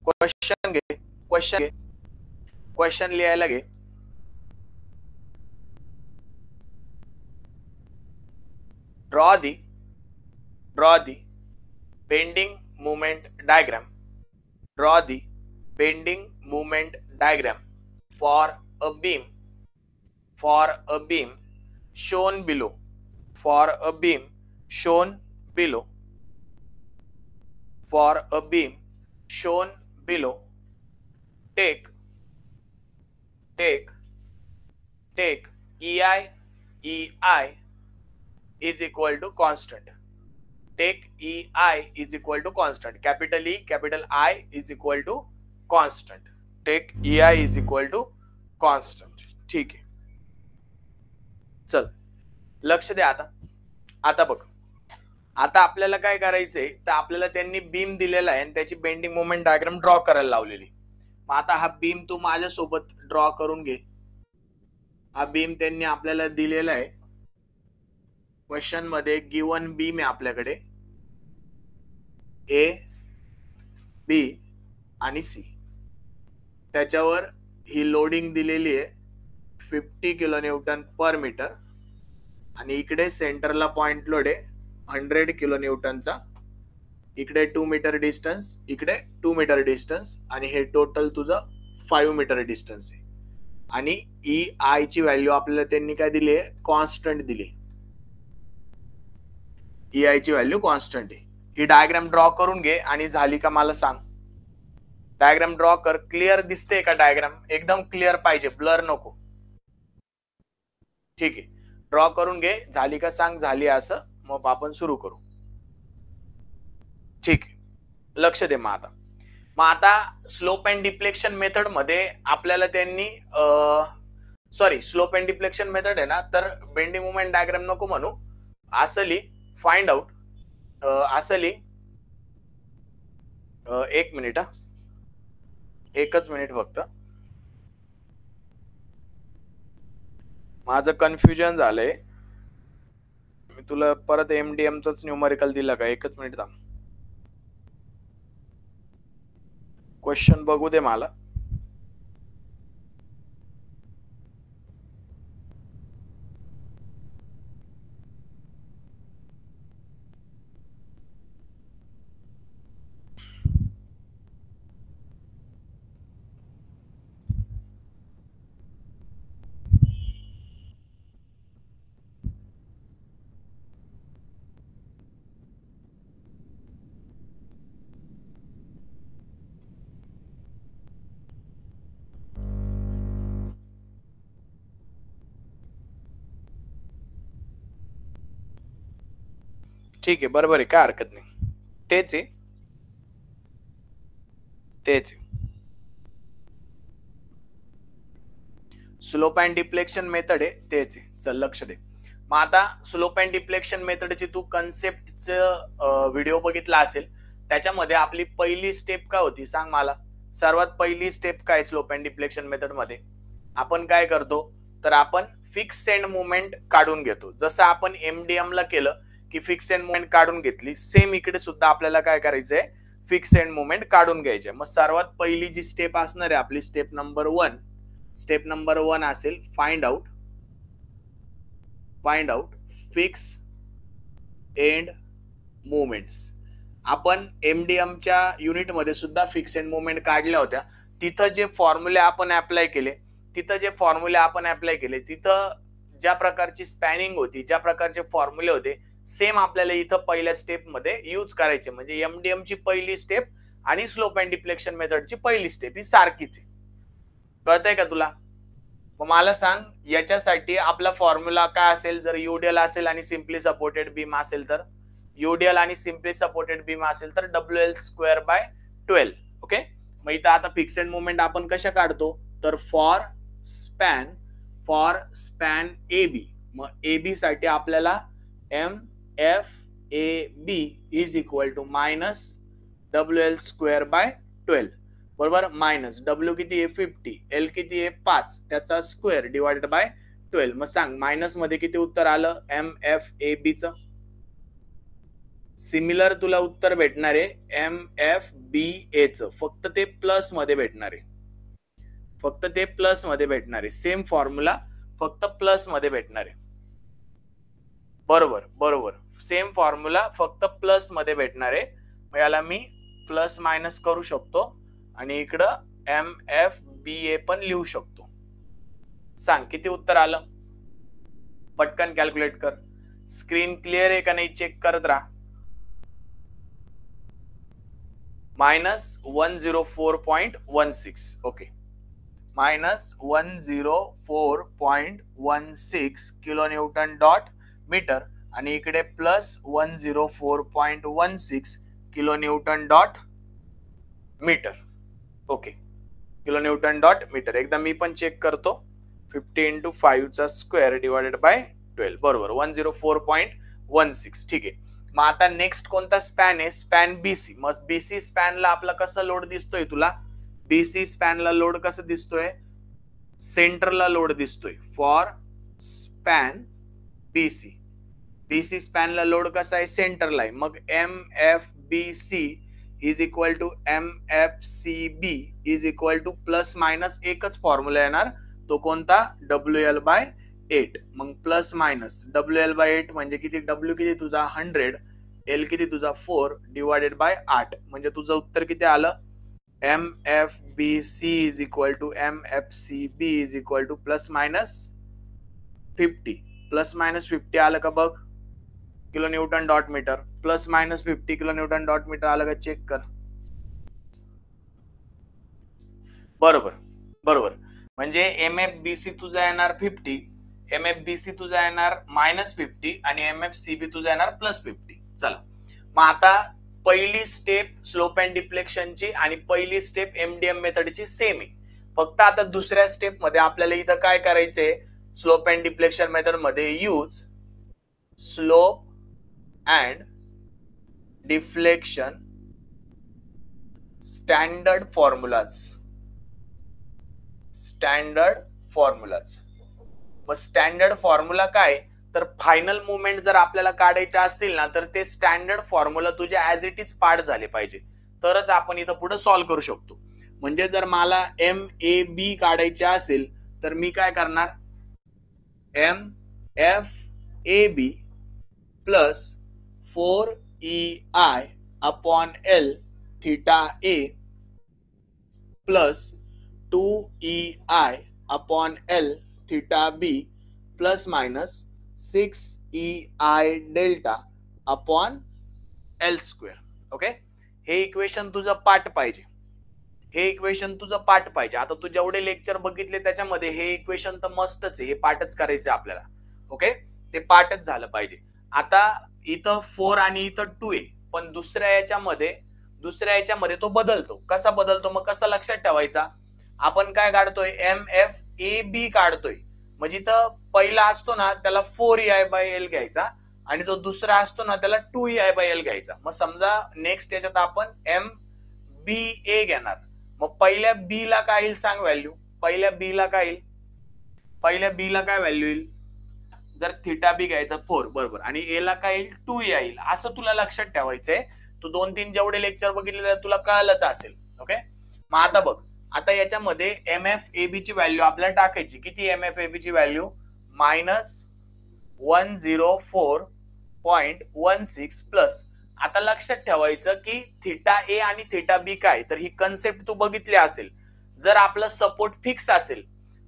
Question घे, question लिहायला घे. Draw the bending moment diagram. Draw the bending moment diagram for a beam shown below. For a beam shown below. For a beam shown below, take EI is equal to constant. Take EI is equal to constant. Capital E, capital I is equal to constant. Take EI is equal to constant. ठीक आहे. चल लक्ष दे आता बघ. आता आपल्याला काय करायचंय, तर आपल्याला त्यांनी बीम दिलेला आहे आणि त्याची बेंडिंग मोमेंट डायग्राम ड्रॉ करायला लावलेली. मग आता हा बीम तू माझ्या सोबत ड्रॉ करून घे. हा बीम त्यांनी आपल्याला दिलेला आहे. क्वेश्चन मध्ये गिवन बीम आहे आपल्याकडे ए, बी आणि सी. त्याच्यावर ही लोडिंग दिलेली आहे 50 किलो न्यूटन पर मीटर आणि इकडे सेंटरला पॉइंट लोड आहे 100 किलो न्यूटनचा. इकडे 2 मीटर डिस्टन्स, इकडे 2 मीटर डिस्टन्स आणि हे टोटल तुझं 5 मीटर डिस्टन्स आहे. आणि ई आय ची व्हॅल्यू आपल्याला त्यांनी काय दिली आहे, कॉन्स्टंट दिली. ई आय ची व्हॅल्यू कॉन्स्टंट आहे. ही डायग्राम ड्रॉ करून घे आणि झाली का मला सांग. डायग्राम ड्रॉ कर. क्लिअर दिसते का डायग्राम? एकदम क्लिअर पाहिजे, ब्लर नको. ठीक आहे, ड्रॉ करून घे. झाली का सांग. झाली असं मग आपण सुरू करू. ठीक आहे, लक्ष दे. मग आता स्लोप अँड डिफ्लेक्शन मेथड मध्ये आपल्याला त्यांनी स्लोप अँड डिफ्लेक्शन मेथड आहे ना, तर बेंडिंग मोमेंट डायग्राम नको म्हणू. असली फाइंड आउट असली एक मिनिट, एकच मिनिट फक्त. माझं कन्फ्युजन झालंय. मी तुला परत MDM चंच न्यूमरिकल दिला का? एकच मिनिट थांब. क्वेश्चन बघू दे मला. ठीक आहे, बरोबर आहे, काय हरकत नाही. तेच आहे. स्लोप अँड डिफ्लेक्शन मेथड आहे, तेच आहे. चल लक्ष दे. मग आता स्लोप अँड डिफ्लेक्शन मेथडची तू कन्सेप्टचं व्हिडिओ बघितला असेल. त्याच्यामध्ये आपली पहिली स्टेप काय होती सांग मला. सर्वात पहिली स्टेप काय स्लोप अँड डिफ्लेक्शन मेथड मध्ये? आपण काय करतो, तर आपण फिक्स एंड मुवमेंट काढून घेतो. जसं आपण MDM ला केलं की फिक्स एंड मुवमेंट काढून घेतली, सेम इकडे सुद्धा आपल्याला काय करायचंय, फिक्स एंड मुवमेंट काढून घ्यायचे. मग सर्वात पहिली जी स्टेप असणार आहे आपली, स्टेप नंबर 1 असेल find out fix end movements. आपण MDM च्या युनिट मध्ये सुद्धा फिक्स एंड मुवमेंट काढल्या होत्या. तिथं जे फॉर्म्युले आपण अप्लाय केले, तिथं ज्या प्रकारची स्पॅनिंग होती, ज्या प्रकारचे फॉर्म्युले होते, सेम आपल्याला इथं पहिल्या स्टेप मध्ये यूज करायचे. म्हणजे MDM ची पहिली स्टेप आणि स्लोप अँड डिफ्लेक्शन मेथडची पहिली स्टेप ही सारखीच आहे. कळतंय का तुला? मग मला सांग, याच्यासाठी आपला फॉर्म्युला काय असेल? जर UDL असेल आणि सिम्पली सपोर्टेड बीम असेल तर WL/12. ओके. मग इथं आता फिक्स एंड मुवमेंट आपण कशा काढतो, तर फॉर स्पॅन AB. मग AB साठी आपल्याला MFAB is equal to minus WL/12. बरोबर. मायनस W किती आहे 50, L किती आहे 5, त्याचा स्क्वेअर डिवाइडेड बाय 12. मग सांग मायनस मध्ये किती उत्तर आलं MFAB चं? सिमिलर तुला उत्तर भेटणार आहे MFBA चं, फक्त ते प्लस मध्ये भेटणार आहे, फक्त ते प्लस मध्ये भेटणार आहे. सेम फॉर्म्युला फक्त प्लस मध्ये भेटणार आहे. बरोबर बरोबर, सेम फॉर्म्युला फक्त प्लस मध्ये भेटणार आहे. मग याला मी प्लस मायनस करू शकतो आणि इकडं MFBA पण लिहू शकतो. सांग किती उत्तर आलं, पटकन कॅल्क्युलेट कर. स्क्रीन क्लिअर आहे का नाही चेक करत राहा. -104.16. Okay, -104.16 kilo newton dot metre आणि इकडे plus 104.16 kilo newton dot metre. Okay, kilo newton dot metre. एकदा मी पण चेक करतो. 50 × 5 चा स्क्वेअर डिवाइडेड बाय 12. बरोबर, 104.16. ठीक आहे. मग आता नेक्स्ट कोणता स्पॅन आहे, स्पॅन BC. मग BC स्पॅनला आपला कसा लोड दिसतोय तुला, BC स्पॅनला लोड कसं दिसतोय, सेंटरला लोड दिसतोय. फॉर स्पॅन BC, BC स्पॅनला लोड कसा आहे, सेंटरला आहे. मग MFBC is equal to MFCB is equal to plus minus एकच फॉर्म्युला येणार, तो कोणता, WL/8. मग प्लस मायनस WL/8 म्हणजे किती, W किती तुझा 100, L किती तुझा 4 डिवाइडेड बाय 8. म्हणजे तुझं उत्तर किती आलं, MFBC is equal to MFCB is equal to plus minus 50. Plus minus 50 आलं का बघ, kilo newton dot metre. Plus minus 50 kilo newton dot metre आलं का चेक कर. बरोबर बरोबर, म्हणजे MFBC तुझा येणार 50, MFBC तुझा येणार -50 आणि MFCB तुझा येणार +50. चला, मग आता पहिली स्टेप स्लोप अँड डिफ्लेक्शनची आणि पहिली स्टेप MDM मेथडची सेम आहे. फक्त आता दुसऱ्या स्टेप मध्ये आपल्याला इथं काय करायचंय, स्लोप अँड डिफ्लेक्शन मेथड मध्ये use slope and deflection standard formulas. Standard formulas. मग स्टँडर्ड फॉर्म्युला काय, तर फायनल मुवमेंट जर आपल्याला काढायचे असतील ना, तर ते स्टँडर्ड फॉर्म्युला तुझे ऍज इट इज पार्ट झाले पाहिजे, तरच आपण इथं पुढे सॉल्व्ह करू शकतो. म्हणजे जर मला MAB काढायचे असेल तर मी काय करणार, MFAB plus 4EI/L theta A plus 2EI/L theta B plus minus 6EI delta upon L square. Okay, हे इक्वेशन तुझं पाठ पाहिजे, हे इक्वेशन तुझं पाठ पाहिजे. आता तू जेवढे लेक्चर बघितले त्याच्यामध्ये हे इक्वेशन तर मस्तच आहे, हे पाठच करायचं आपल्याला. ओके, ते पाठच झालं पाहिजे. आता इथं 4 आणि इथं 2 आहे, पण दुसऱ्या याच्यामध्ये तो बदलतो. कसा बदलतो, मग कसा लक्षात ठेवायचा, आपण काय काढतोय, MFAB काढतोय. म्हणजे इथं पहिला असतो ना त्याला 4EI/L घ्यायचा आणि जो दुसरा असतो ना त्याला 2EI/L घ्यायचा. मग समजा नेक्स्ट याच्यात आपण MBA घेणार. मग पहिल्या B ला काय येईल सांग व्हॅल्यू, पहिल्या B ला काय येईल, पहिल्या B ला काय व्हॅल्यू येईल, जर थीटा B घ्यायचा 4 बरोबर, आणि A ला काय येईल 2 येईल. असं तुला लक्षात ठेवायचंय. तू 2-3 जेवढे लेक्चर बघितलेले तुला कळलंच असेल. ओके, मग आता बघ, आता याच्यामध्ये MFAB ची व्हॅल्यू आपल्याला टाकायची. किती MFAB ची व्हॅल्यू, -104.16 प्लस. आता लक्षात ठेवायचं की थीटा A आणि थीटा B काय, तर ही कन्सेप्ट तू बघितली असेल. जर आपलं सपोर्ट फिक्स असेल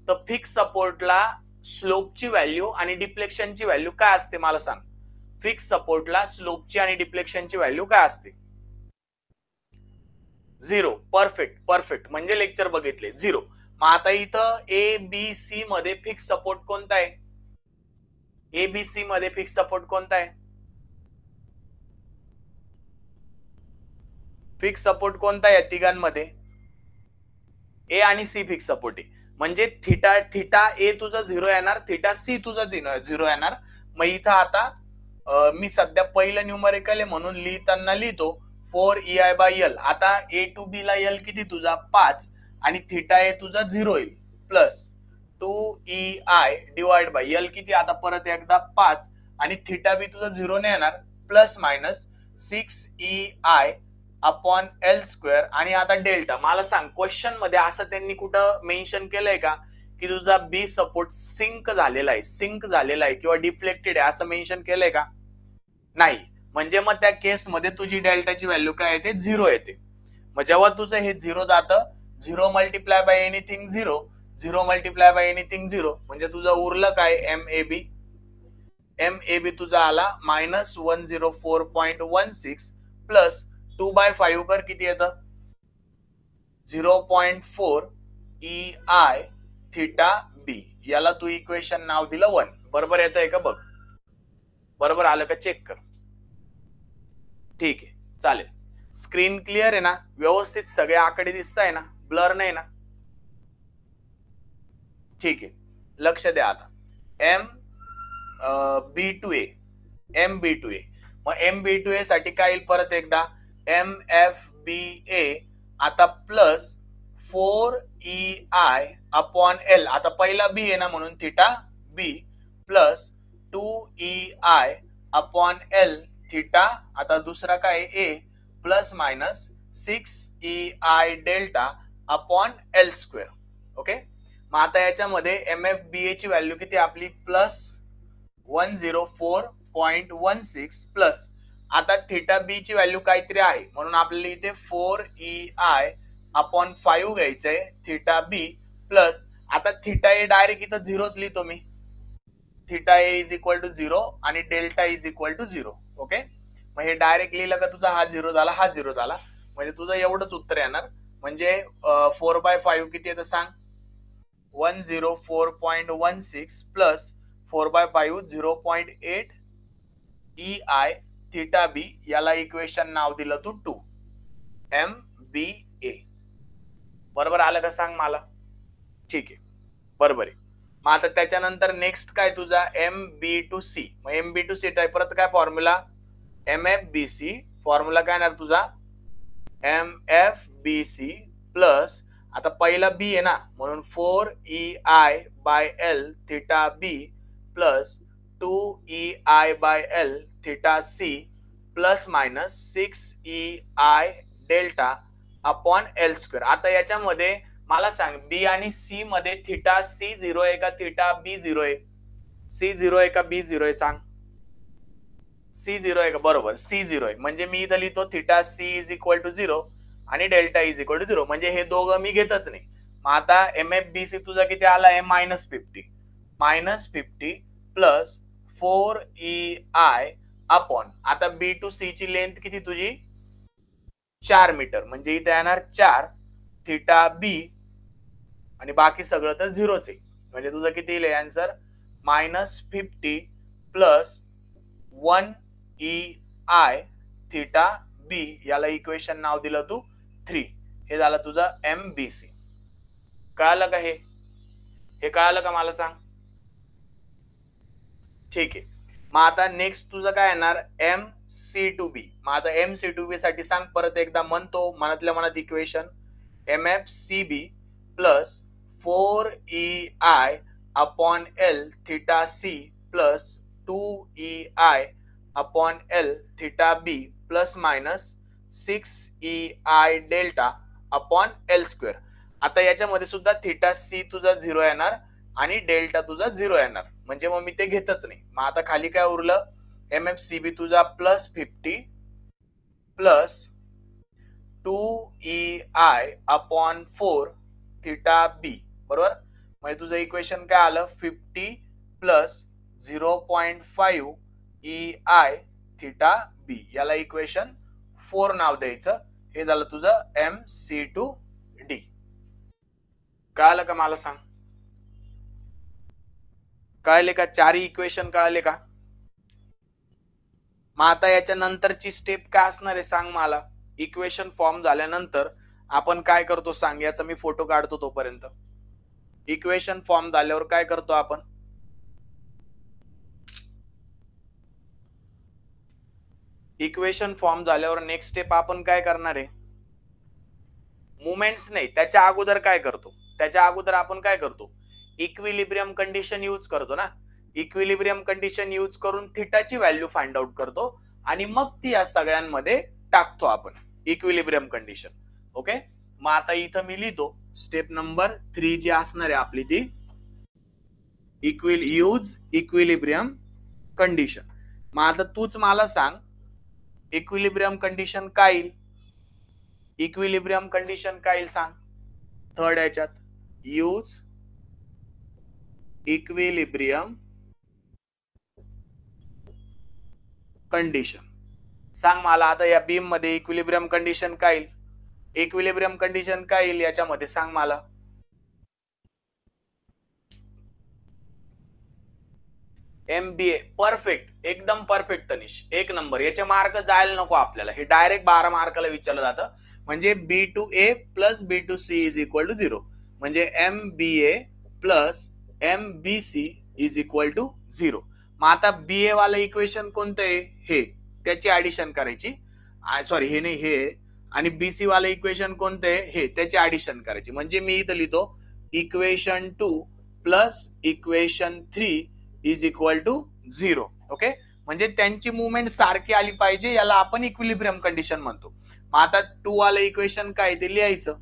तर फिक्स सपोर्टला स्लोपची व्हॅल्यू आणि डिफ्लेक्शनची व्हॅल्यू काय असते मला सांग. फिक्स सपोर्टला स्लोपची आणि डिफ्लेक्शनची व्हॅल्यू काय असते, 0. परफेक्ट परफेक्ट, म्हणजे लेक्चर बघितले 0. मग आता इथं ABC मध्ये फिक्स सपोर्ट कोणता आहे, ABC मध्ये फिक्स सपोर्ट कोणता आहे, फिक्स सपोर्ट कोणता आहे या तिघांमध्ये, A आणि C फिक्स सपोर्ट आहे. म्हणजे थीटा A तुझा 0 येणार, थीटा C तुझा 0 येणार. मग इथं आता मी सध्या पहिलं न्यूमरिकल आहे म्हणून लिहिताना लिहितो 4EI/L. आता A to B ला L किती तुझा 5 आणि थीटा A तुझा 0 येईल plus 2EI divide by L किती, आता परत एकदा 5 आणि थीटा B तुझा 0 ने येणार plus minus 6EI upon L square आणि आता डेल्टा. मला सांग क्वेश्चन मध्ये असं त्यांनी कुठं मेन्शन केलंय का की तुझा बी सपोर्ट सिंक झालेला आहे किंवा डिफ्लेक्टेड आहे असं मेन्शन केलंय का? नाही. म्हणजे मग त्या केस मध्ये तुझी डेल्टाची व्हॅल्यू काय येते? 0 येते. मग जेव्हा तुझं हे 0 जातं, 0 multiply by anything 0, 0 multiply by anything 0, म्हणजे तुझं उरलं काय? MAB तुझा आला -104.16 प्लस 2/5 कर किती येतं? 0.4 EI थिटा बी. याला तू इक्वेशन नाव दिलं 1. बरोबर येतंय का बघ? बरोबर आलं का चेक कर. ठीक आहे, चालेल. स्क्रीन क्लिअर आहे ना? व्यवस्थित सगळे आकडे दिसताय ना? ब्लर नाही ना? ठीक आहे, लक्ष द्या आता. MB2A. मग MB2A साठी काय येईल? परत एकदा MFBA आता प्लस 4EI अपॉन L. आता पहिला बी आहे ना म्हणून theta B plus 2EI upon L theta. आता दुसरा काय? A plus minus 6EI delta upon L square. Okay. मग आता याच्यामध्ये MFBA ची व्हॅल्यू किती आपली? प्लस 104.16 प्लस आता थिटा बी ची व्हॅल्यू काहीतरी आहे म्हणून आपल्याला इथे 4EI अपॉन 5 घ्यायचंय थिटा बी प्लस आता थिटा ए डायरेक्ट इथं 0च लिहितो मी. Theta A is equal to 0 आणि delta is equal to 0. Okay. मग हे डायरेक्ट लिहिलं का तुझा हा 0 झाला, हा 0 झाला, म्हणजे तुझं एवढंच उत्तर येणार. म्हणजे 4/5 किती येतं सांग? 104.16 प्लस 4/5 0.8 EI थिटा बी. याला इक्वेशन नाव दिलं तू 2 MBA. बरोबर आलं का सांग मला? ठीक आहे, बरोबर आहे. मग आता त्याच्यानंतर नेक्स्ट काय तुझा? MB2C. मग MB2C परत काय फॉर्म्युला? MFBC. फॉर्म्युला काय येणार तुझा? MFBC प्लस आता पहिला बी आहे ना म्हणून 4EI by L theta B plus 2EI by L theta C plus minus 6EI delta upon L square. आता याच्यामध्ये मला सांग बी आणि सी मध्ये थिटा सी 0 आहे का थिटा बी 0 आहे? सी 0 आहे का बी 0 आहे सांग? सी 0 आहे का? बरोबर, सी 0 आहे. म्हणजे मी इथं लिहितो theta C is equal to 0 आणि डेल्टा इज इक्वल टू 0. म्हणजे हे दोघं मी घेतच नाही. मग आता MFBC तुझा किती आला आहे? -50 प्लस 4EI अपॉन आता B2C ची लेंथ किती तुझी? 4 मीटर. म्हणजे इथे येणार 4 थिटा बी आणि बाकी सगळं तर 0च आहे. म्हणजे तुझं किती येईल आन्सर? -50 प्लस 1EI थिटा बी. याला इक्वेशन नाव दिलं तू 3. हे झालं तुझं MBC. कळालं का? हे कळालं का मला सांग? ठीक आहे. मग आता नेक्स्ट तुझं काय येणार? MC2B. मग आता MC2B साठी सांग परत एकदा म्हणतो मनातल्या मनात equation. MFCB plus 4EI upon L theta C plus 2EI upon L theta B plus minus 6EI delta upon L square. आता याच्यामध्ये सुद्धा थिटा सी तुझा 0 येणार आणि डेल्टा तुझा 0 येणार. म्हणजे मग मी ते घेतच नाही. मग आता खाली काय उरलं? MFCB तुझा plus 50 plus 2EI upon 4 theta B. बरोबर. म्हणजे तुझं इक्वेशन काय आलं? 50 प्लस 0.5 EI थिटा बी. याला इक्वेशन 4 नाव द्यायचं. हे झालं तुझं MC2D. कळालं का मला सांग? कळले का? 4 इक्वेशन कळाले का? मग आता याच्या नंतरची स्टेप काय असणार आहे सांग मला? इक्वेशन फॉर्म झाल्यानंतर आपण काय करतो सांग? याचा मी फोटो काढतो तोपर्यंत. इक्वेशन फॉर्म झाल्यावर काय करतो आपण? इक्वेशन फॉर्म झाल्यावर नेक्स्ट स्टेप आपण काय करणार आहे? मुवमेंट्स नाही, त्याच्या अगोदर काय करतो? त्याच्या अगोदर आपण काय करतो? इक्विलिब्रियम कंडिशन यूज करतो ना. इक्विलिब्रियम कंडिशन यूज करून थिटाची व्हॅल्यू फाइंड आउट करतो आणि मग ती या सगळ्यांमध्ये टाकतो आपण इक्विलिब्रियम कंडिशन. ओके, मग आता इथं मी लिहितो स्टेप नंबर 3 जी असणार आहे आपली ती यूज इक्विलिब्रियम कंडिशन. मग आता तूच मला सांग इक्विलिब्रियम कंडिशन काय येईल? इक्विलिब्रियम कंडिशन काय येईल सांग थर्ड याच्यात. Use equilibrium condition. सांग मला आता या बीम मध्ये इक्विलिब्रियम कंडिशन काय येईल? इक्विलिब्रियम कंडिशन काय येईल याच्यामध्ये सांग मला. MBA परफेक्ट, एकदम परफेक्ट तनिष, एक नंबर. याचे मार्क जायला नको आपल्याला, हे डायरेक्ट 12 मार्काला विचारलं जातं. म्हणजे B2A plus B2C is equal to 0. म्हणजे MBA plus MBC is equal to 0. मग आता BA वाला इक्वेशन कोणतं आहे? हे, त्याची ऍडिशन करायची. सॉरी हे नाही, हे. आणि BC वाला इक्वेशन कोणतं आहे? हे, त्याची ऍडिशन करायची. म्हणजे मी इथं लिहितो equation 2 plus equation 3 is equal to 0. Okay, म्हणजे त्यांची मुवमेंट सारखी आली पाहिजे, याला आपण इक्विलिब्रियम कंडिशन म्हणतो. मग आता 2 वाला इक्वेशन काय ते लिहायचं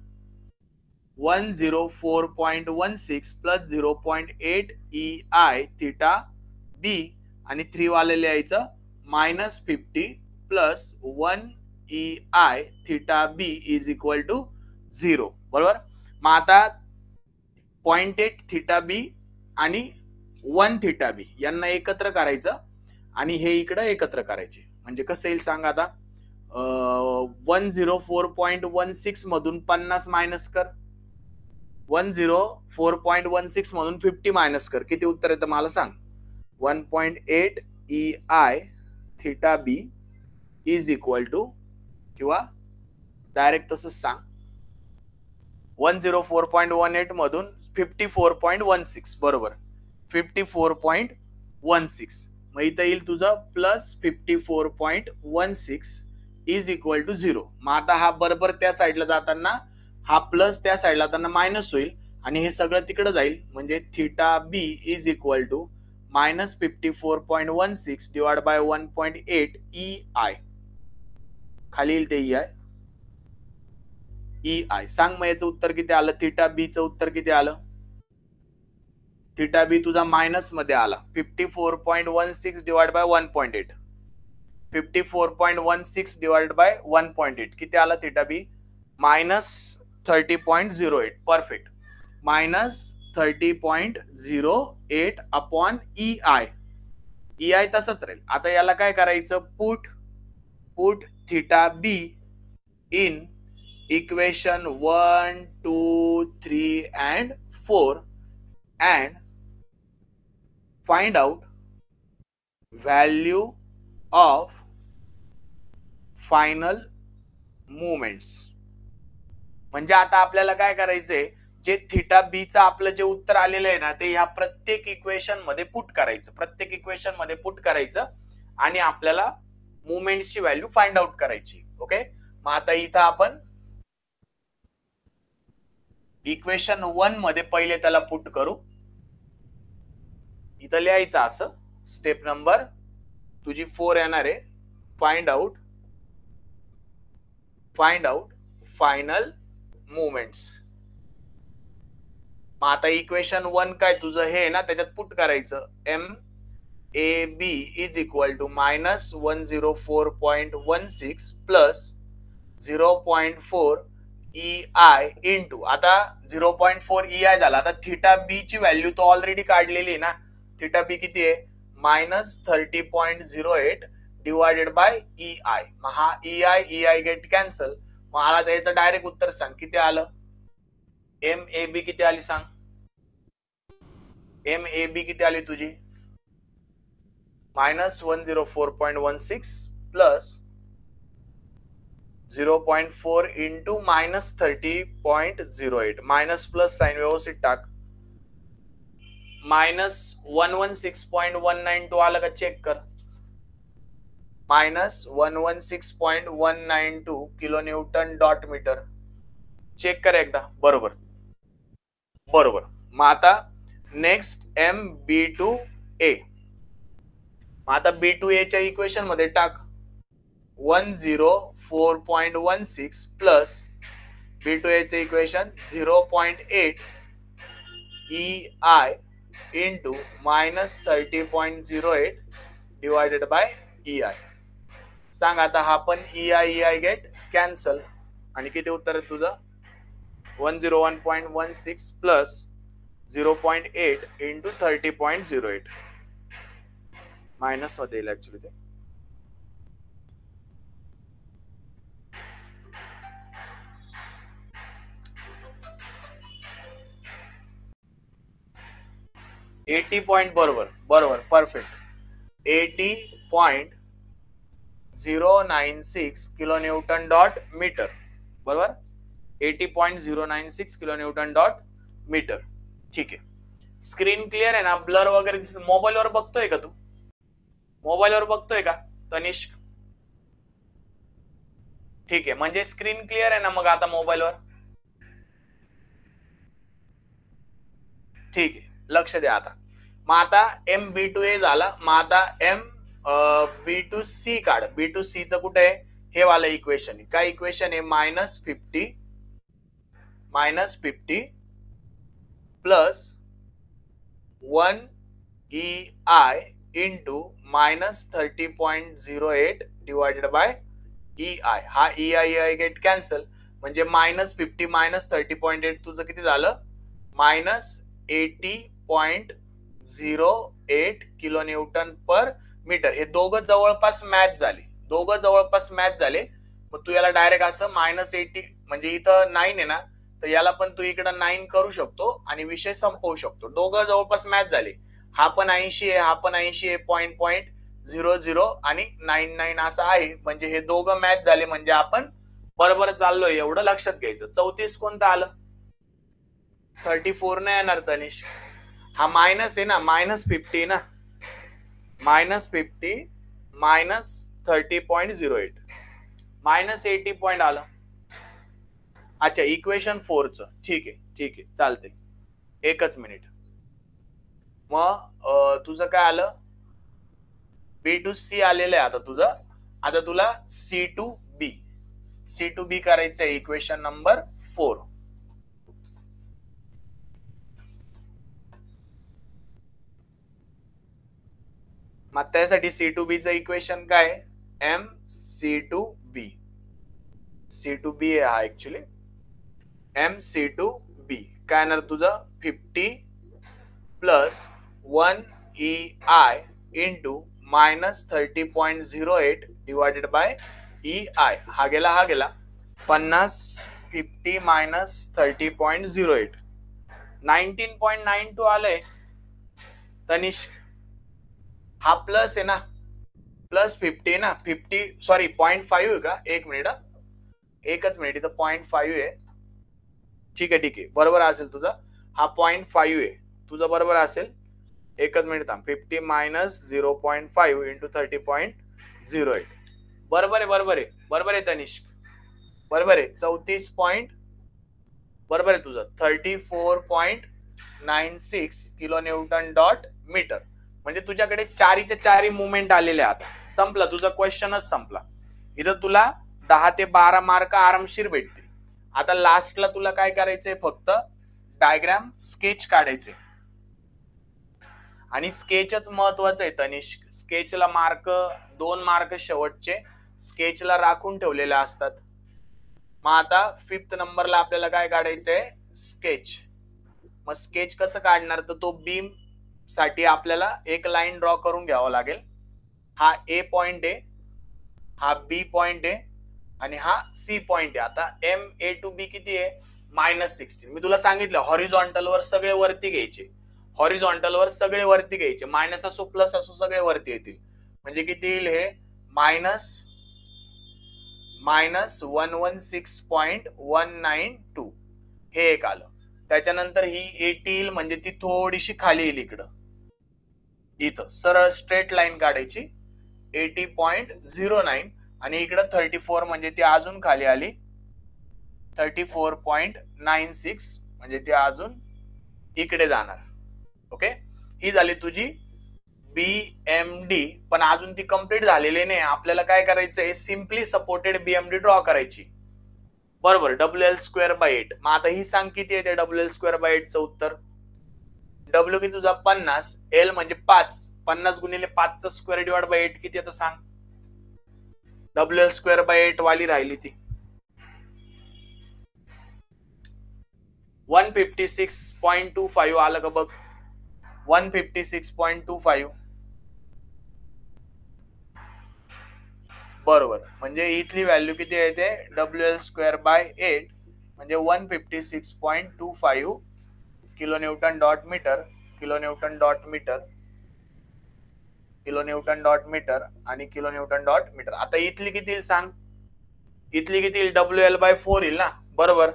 104.16 प्लस 0.8 EI थिटा B आणि 3 वाले लिहायचं -50 plus 1 EI theta B is equal to 0. बरोबर. मग आता 0.8 थिटा B आणि 1 थिटा बी यांना एकत्र करायचं आणि हे इकडं एकत्र करायचे. म्हणजे कसं येईल सांगा आता. 104.16 मधून 50 मायनस कर, 104.16 मधून 50 मायनस कर, किती उत्तर येतं मला सांग. 1.8 EI theta B is equal to, किंवा डायरेक्ट तसंच सांग 104.18 मधून 54.16 बरोबर 54.16. मग इथं येईल तुझं प्लस 54.16 इज इक्वल टू 0. मग आता हा बरोबर त्या साईडला जाताना हा प्लस त्या साईडला जाताना मायनस होईल आणि हे सगळं तिकडे जाईल. म्हणजे theta B is equal to -54.16 divide by 1.8 EI. खाली येईल ते EI. सांग मग याचं उत्तर किती आलं? थिटा बी चं उत्तर किती आलं? थिटा बी तुझा मायनस मध्ये आला 54.16 डिवाइड बाय 1.8. 54.16 डिवाइड बाय 1.8 किती आला थिटा बी? -30.08. परफेक्ट. -30.08 upon EI. EI तसंच राहील. आता याला काय करायचं? Put theta be in equation 1, 2, 3 and 4 and find out value of final movements. म्हणजे आता आपल्याला काय करायचंय, जे थिटा बी चं आपलं जे उत्तर आलेलं आहे ना ते ह्या प्रत्येक इक्वेशन मध्ये पुट करायचं, प्रत्येक इक्वेशन मध्ये पुट करायचं आणि आपल्याला मुवमेंटची व्हॅल्यू फाइंड आउट करायची. ओके, मग आता इथं आपण इक्वेशन 1 मध्ये पहिले त्याला पुट करू. इथं लिहायचं असं स्टेप नंबर तुझी 4 येणार आहे. Find out final movements. मग आता इक्वेशन 1 काय तुझं हे ना त्याच्यात पुट करायचं MAB is equal to -104.16 plus 0.4 EI into, आता 0.4 EI झाला. आता थिटा बी ची व्हॅल्यू तो ऑलरेडी काढलेली आहे ना. थिटा बी किती आहे? -30.08 डिवाइडेड बाय EI. मग हा EI गेट कॅन्सल. मला द्यायचं डायरेक्ट उत्तर सांग किती आलं? MAB किती आली सांग? MAB किती आली तुझी? -104.16 plus 0.4 into -30.08. Minus plus sign व्यवस्थित टाक. -116.192 आलं का चेक कर. -116.192 kilo newton dot metre. Check कर एकदा. बरोबर. मग आता नेक्स्ट MB2A. मग आता B2A च्या इक्वेशन मध्ये टाक 104.16 प्लस B2A चे equation 0.8 EI into minus 30.08 divided by EI. सांग आता हा पण EI गेट कॅन्सल आणि किती उत्तर आहे तुझं 101.16 प्लस 0.8 into 30.08 मायनस मध्ये येईल ऍक्च्युली ते 80 पॉइंट बरोबर perfect 80.096 kilo newton dot metre बरोबर 80.096 किलो न्यूटन डॉट मीटर ठीक आहे. स्क्रीन क्लिअर आहे ना ब्लर वगैरे मोबाईलवर बघतोय का तू मोबाईलवर बघतोय का तनिष्क ठीक आहे म्हणजे स्क्रीन क्लिअर आहे ना मग आता मोबाईलवर ठीक आहे लक्ष द्या आता मग आता MB2A झाला मग आता B2C काढ B2C चं कुठे आहे हे वाला इक्वेशन काय इक्वेशन आहे -50 plus 1 EI into -30.08 divided by EI हा EI गेट कॅन्सल म्हणजे -50 -30.8 तुझं किती झालं -80.08 किलो न्यूटन पर मीटर हे दोघं जवळपास मॅच झाले मग तू याला डायरेक्ट असं -80 म्हणजे इथं 9 आहे ना तर याला पण तू इकडं 9 करू शकतो आणि विषय संपवू शकतो दोघं जवळपास मॅच झाले हा पण 80 आहे हा पण 80 आहे 0.00 आणि 99 असं आहे म्हणजे हे दोघं मॅच झाले म्हणजे आपण बरोबर चाललोय एवढं लक्षात घ्यायचं 34 कोणतं आलं 34 नाही येणार तनिष हा मायनस आहे ना -50 ना -50 -30.08 -80 पॉइंट आलं अच्छा इक्वेशन 4 च ठीक आहे चालते एकच मिनिट मग तुझं काय आलं B2C आलेलं आहे आता तुला C2B करायचं आहे इक्वेशन नंबर 4 मग त्यासाठी C2B चं इक्वेशन काय MC2B आहे हा ऍक्च्युली MC2B काय येणार तुझं 50 plus 1 EI into -30.08 divided by EI हा गेला 50 -30.08 19.92 आलंय तनिष्क हा प्लस आहे ना +50 ना 50 सॉरी 0.5 आहे का एकच मिनिट इथं 0.5 आहे ठीक आहे बरोबर असेल तुझा हा 0.5 आहे तुझं बरोबर असेल एकच मिनिट थांब 50 - 0.5 इंटू 30.08 बरोबर आहे तनिष्क बरोबर आहे 34 पॉइंट बरोबर आहे तुझं 34.96 किलो न्यूटन डॉट मीटर म्हणजे तुझ्याकडे चारीच्या चारी मुवमेंट आलेले आता संपला तुझा क्वेश्चनच संपला इथं तुला 10 ते 12 मार्क आरामशीर भेटतील आता लास्टला तुला काय करायचंय फक्त डायग्राम स्केच काढायचे आणि स्केचच महत्वाचं आहे तनिष्क स्केचला मार्क 2 मार्क शेवटचे स्केचला राखून ठेवलेले असतात मग आता 5th नंबरला आपल्याला काय काढायचंय स्केच मग स्केच कसं काढणार तर तो बीम साठी आपल्याला एक लाईन ड्रॉ करून घ्यावा लागेल हा A पॉइंट आहे हा B पॉइंट आहे आणि हा C पॉइंट आहे आता MA to B किती आहे -16 मी तुला सांगितलं हॉरिझॉन्टल वर सगळे वरती घ्यायचे मायनस असो प्लस असो सगळे वरती येतील म्हणजे किती येईल हे -116.192 हे एक आलं त्याच्यानंतर ही 80 येईल म्हणजे ती थोडीशी खाली येईल इथं सरळ स्ट्रेट लाईन काढायची 80.09 आणि इकडं 34 म्हणजे ती अजून खाली आली 34.96 म्हणजे ती अजून इकडे जाणार ओके ही झाली तुझी बीएमडी, पण अजून ती कंप्लीट झालेली नाही. आपल्याला काय करायचंय, सिम्पली सपोर्टेड बीएमडी ड्रॉ करायची. बरोबर, WL²/8. मग आता ही सांग किती येते WL²/8चं उत्तर. डब्ल्यू किती तुझा 50, एल म्हणजे 5, 50 गुणिले 5चा स्क्वेअर डिवाइड बाय 8 किती येतं सांग. WL²/8 वाली राहिली ती 156.25 आलं का बघ. 156.25. बरोबर, म्हणजे इथली व्हॅल्यू किती येते WL²/8 म्हणजे 156.25 kilo newton dot metre, kilo newton dot metre, kilo newton dot metre आणि किलो न्यूटन डॉट मीटर. आता इथली किती येईल सांग. इथली किती येईल, WL/4 येईल ना. बरोबर,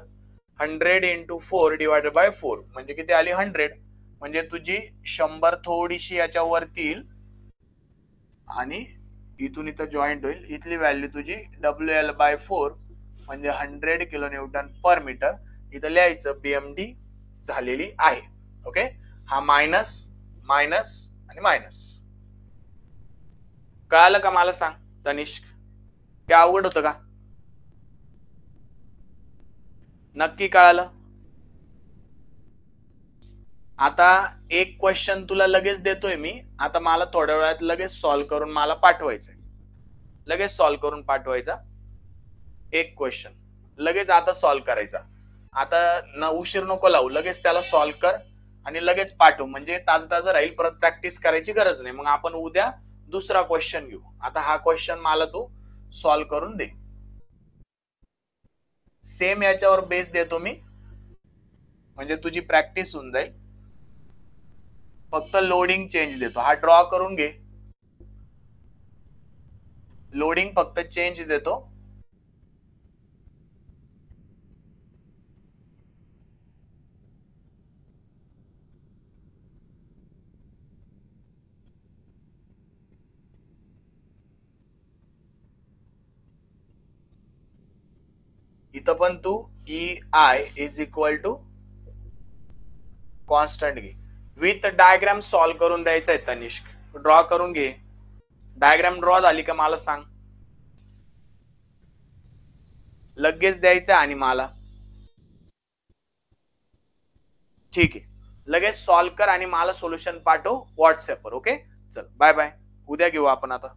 100 × 4 डिवायडेड बाय 4 म्हणजे किती आली 100. म्हणजे तुझी 100 थोडीशी याच्या वरती येईल आणि इथून इथं जॉईंट होईल. इथली व्हॅल्यू तुझी WL/4 म्हणजे 100 किलो न्यूटन पर मीटर. इथं लिहायचं बीएमडी झालेली आहे. ओके, हा मायनस मायनस आणि मायनस. कळालं का मला सांग तनिष्क. काय अवघड होतं का. नक्की कळालं. आता एक क्वेश्चन तुला लगेच देतोय मी. आता मला थोड्या वेळात लगेच सॉल्व्ह करून मला पाठवायचंय. लगेच सॉल्व्ह करून पाठवायचा एक क्वेश्चन. लगेच आता सॉल्व्ह करायचा. आता न उशीर नको लावू, लगेच त्याला सॉल्व्ह कर आणि लगेच पाठव. म्हणजे ताजं राहील, परत प्रॅक्टिस करायची गरज नाही. मग आपण उद्या दुसरा क्वेश्चन घेऊ. आता हा क्वेश्चन मला तू सॉल्व्ह करून दे. सेम याच्यावर बेस देतो मी, म्हणजे तुझी प्रॅक्टिस होऊन जाईल. फक्त लोडिंग चेंज देतो. हा ड्रॉ करून घे. लोडिंग फक्त चेंज देतो. इथं पण तू EI is equal to constant घे. विथ डायग्राम सॉल्व्ह करून द्यायचा आहे तनिष्क. ड्रॉ करून घे. डायग्राम ड्रॉ झाली का मला सांग. लगेच द्यायचं आणि मला. ठीक आहे, लगेच सॉल्व्ह कर आणि मला सोल्युशन पाठव व्हॉट्सअपवर. ओके, चल बाय बाय. उद्या घेऊ आपण आता.